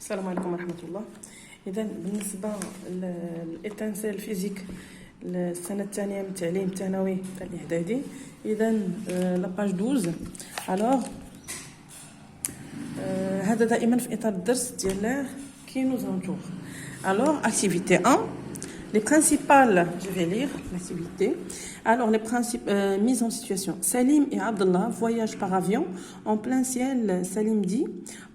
السلام عليكم ورحمة الله. إذا بالنسبة للإتنسال الفيزيك السنة الثانية من التعليم الثانوي تاع الإعدادي، إذا لاباج 12. ألوغ هذا دائما في إطار الدرس ديال كي نو زونتور. Alors, activité 1, les principales, je vais lire l'activité. Alors, les principes, mise en situation. Salim et Abdallah voyagent par avion en plein ciel. Salim dit,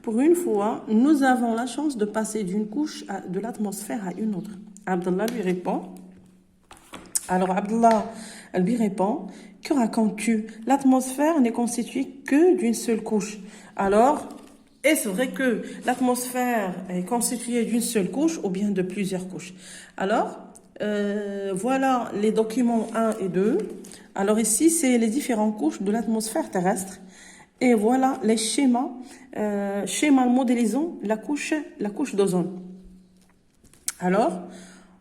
pour une fois, nous avons la chance de passer d'une couche de l'atmosphère à une autre. Abdallah lui répond. Alors, Abdallah lui répond, que racontes-tu? L'atmosphère n'est constituée que d'une seule couche. Alors, est-ce vrai que l'atmosphère est constituée d'une seule couche ou bien de plusieurs couches? Alors, voilà les documents 1 et 2. Alors ici, c'est les différentes couches de l'atmosphère terrestre. Et voilà les schémas, schémas modélisant la couche d'ozone. Alors,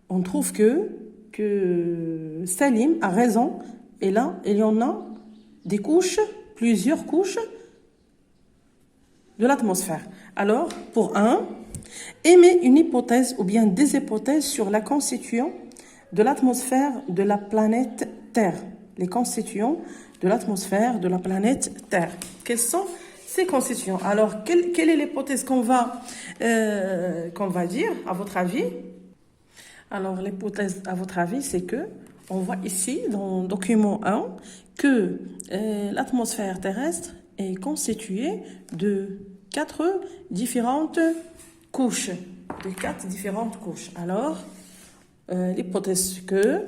on trouve que Salim a raison. Et là, il y en a des couches, plusieurs couches de l'atmosphère. Alors, pour 1, émet une hypothèse ou bien des hypothèses sur la constitution de l'atmosphère de la planète Terre. Les constituants de l'atmosphère de la planète Terre. Quels sont ces constituants? Alors, quelle est l'hypothèse qu'on va dire, à votre avis? Alors, l'hypothèse, à votre avis, c'est que on voit ici, dans le document 1, que l'atmosphère terrestre est constituée de 4 différentes couches. De 4 différentes couches. Alors, l'hypothèse que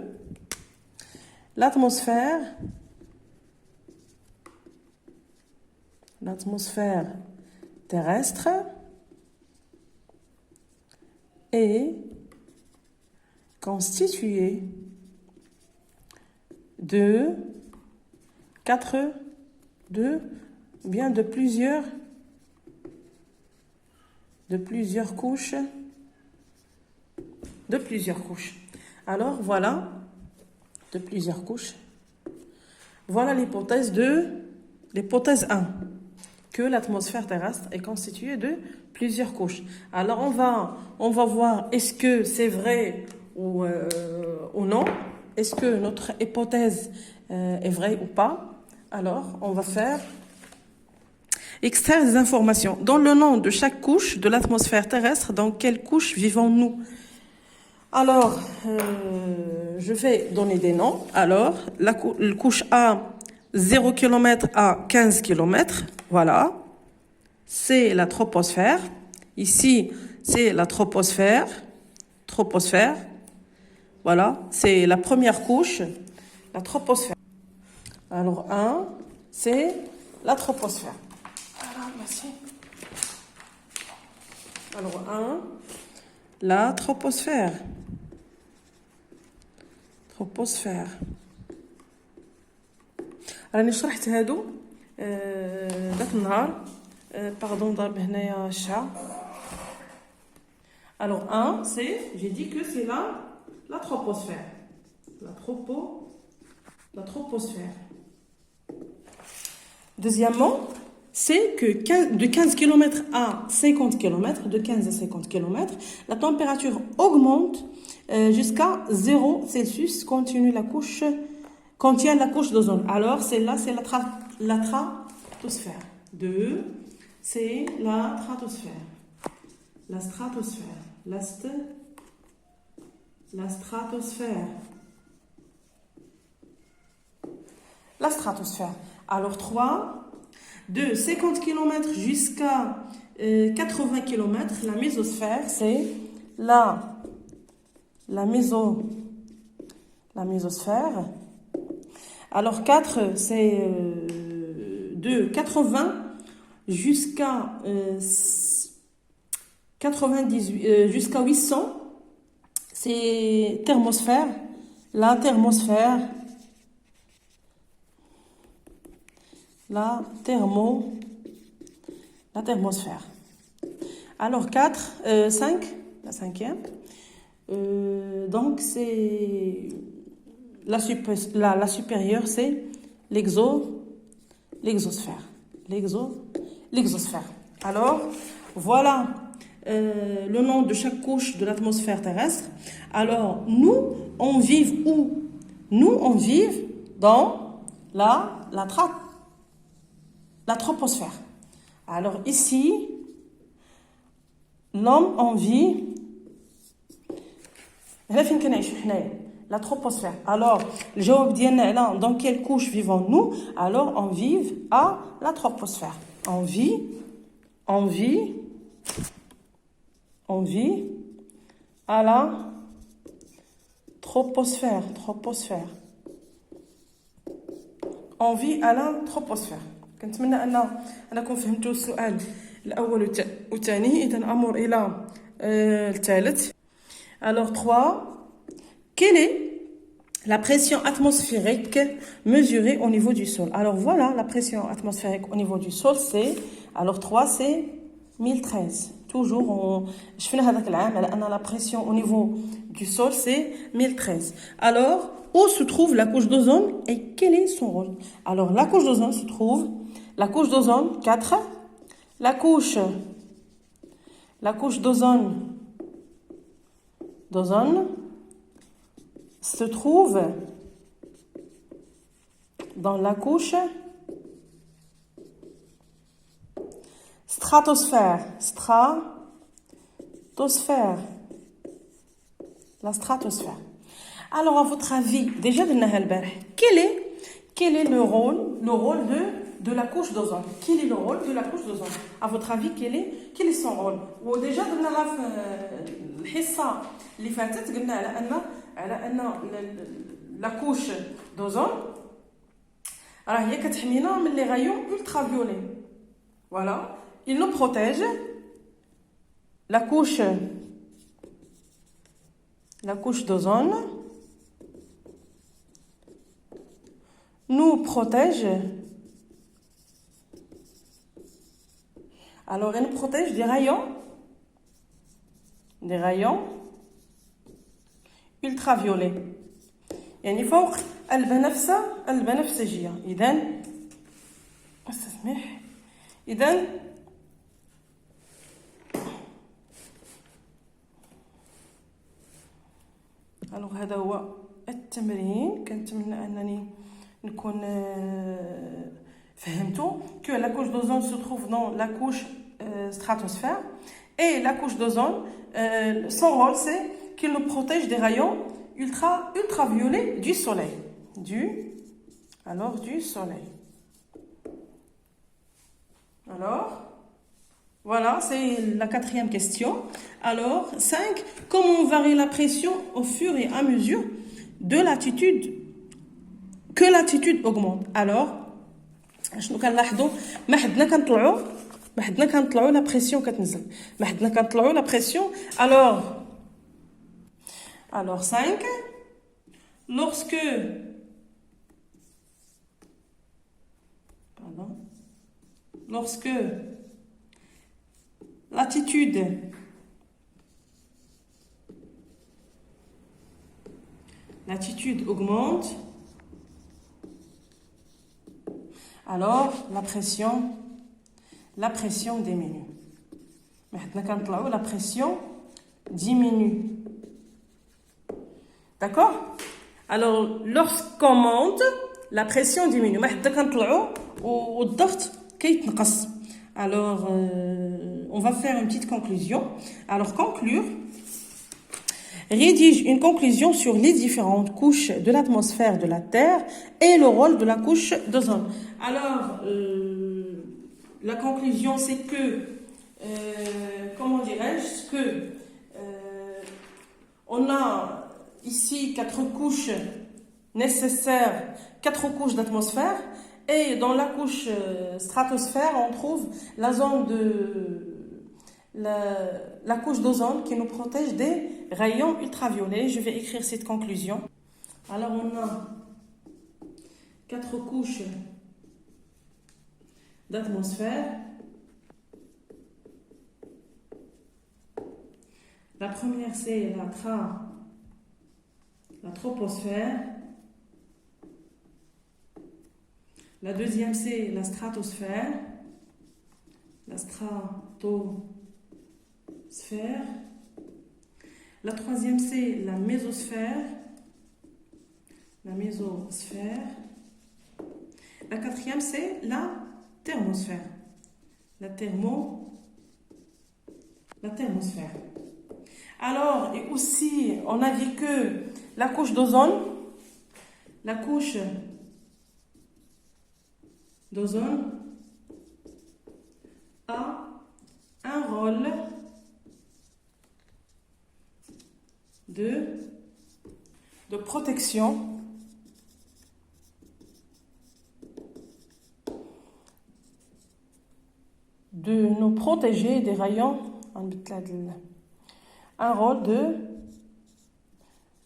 l'atmosphère terrestre est constituée de plusieurs couches. Alors, voilà, de plusieurs couches. Voilà l'hypothèse 1, que l'atmosphère terrestre est constituée de plusieurs couches. Alors, on va voir est-ce que c'est vrai ou non. Est-ce que notre hypothèse est vraie ou pas? Alors, on va faire extraire des informations. Dans le nom de chaque couche de l'atmosphère terrestre, dans quelle couche vivons-nous? Alors, je vais donner des noms. Alors, la couche A, 0 km à 15 km. Voilà. C'est la troposphère. Ici, c'est la troposphère. Voilà. C'est la première couche, la troposphère. Alors, 1, c'est la troposphère. Alors, merci. Alors, 1, la troposphère. راني شرحت هادو ذاك النهار باردون ضرب هنايا الشعر. Alors 1, j'ai dit que c'est la troposphère. La troposphère. Deuxièmement, c'est que de 15 km à 50 km, de 15 à 50 km, la température augmente jusqu'à 0 Celsius, contient la couche d'ozone. Alors, celle-là, c'est la stratosphère. 2, c'est la stratosphère. La stratosphère. Alors, 3, de 50 km jusqu'à 80 km, la mésosphère, c'est la mésosphère. Alors 4, c'est de 80 jusqu'à 800, c'est thermosphère. La thermosphère. Alors 5, la cinquième. Donc c'est la supérieure, c'est l'exosphère. Alors voilà le nom de chaque couche de l'atmosphère terrestre. Alors, nous, on vit où? Nous, on vit dans la troposphère. Alors, ici, l'homme, on vit la troposphère. Alors, le jawab ديالنا là, dans quelle couche vivons-nous? Alors, on vit à la troposphère. On vit à la troposphère. On vit à la troposphère. كنتمنى أنكم فهمتوا السؤال الأول والثاني. إذا أمر إلى الثالث. Alors 3. Quelle est la pression atmosphérique mesurée au niveau du sol? Alors voilà, la pression atmosphérique au niveau du sol, c'est... Alors 3, c'est 1013. Toujours, je fais la pression au niveau du sol, c'est 1013. Alors, où se trouve la couche d'ozone et quel est son rôle? Alors, la couche d'ozone se trouve... La couche d'ozone, 4. La couche d'ozone se trouve dans la couche stratosphère. La stratosphère. Alors, à votre avis, déjà quel est le rôle de la couche d'ozone? Quel est le rôle de la couche d'ozone? À votre avis, quel est son rôle? وديجا قلنا في الحصه اللي فاتت قلنا على ان لا كوش دوزون راه هي كتحمينا من لي غايون ultraviolets. Voilà, il nous protège. La couche d'ozone nous protège. Alors, elle nous protège des rayons ultraviolets. يعني فوق البنفسجية. إذن alors هذا هو التمرين. كنتمنى أنني نكون فهمتوا que la couche d'ozone se trouve dans la couche stratosphère et la couche d'ozone, son rôle c'est qu'il nous protège des rayons ultraviolets du soleil. Du soleil. Alors, voilà, c'est la 4e question. Alors, 5. Comment varie la pression au fur et à mesure de que l'altitude augmente? Alors, شنو كنلاحظوا ما حدنا كنطلعوا لا بريسيون كتنزل ما حدنا كنطلعوا لا بريسيون. alors 5. lorsque l'altitude augmente, alors la pression diminue. La pression diminue. D'accord? Alors, lorsqu'on monte, la pression diminue. Alors, on va faire une petite conclusion. Alors, conclure. Rédige une conclusion sur les différentes couches de l'atmosphère de la Terre et le rôle de la couche d'ozone. Alors, la conclusion, c'est que, comment dirais-je, que on a ici 4 couches nécessaires, 4 couches d'atmosphère, et dans la couche stratosphère, on trouve la zone de la couche d'ozone qui nous protège des rayons ultraviolets. Je vais écrire cette conclusion. Alors, on a 4 couches d'atmosphère. La première, c'est la troposphère. La deuxième, c'est la stratosphère. La stratosphère. sphère. La troisième, c'est la mésosphère. La mésosphère. La quatrième, c'est la thermosphère. La thermosphère. Alors, et aussi, on a dit que la couche d'ozone, a un rôle de protection de nous protéger des rayons, un rôle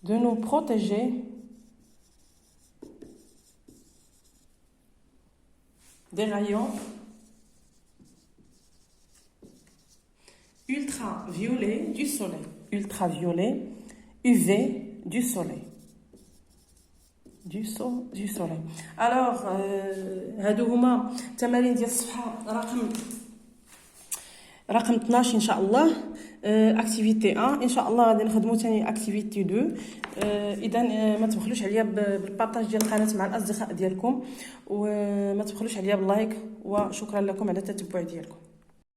de nous protéger des rayons ultraviolets du soleil. Ultraviolets, UV du soleil. Du soleil. Alors, هادو هما التمارين ديال الصفحة رقم 12 ان شاء الله. اكتيفيتي 1 ان شاء الله غادي نخدموا ثاني اكتيفيتي 2. اذا ما تبخلوش عليا بالبارطاج ديال القناه مع الاصدقاء ديالكم، وما تبخلوش عليا باللايك، وشكرا لكم على التتبع ديالكم.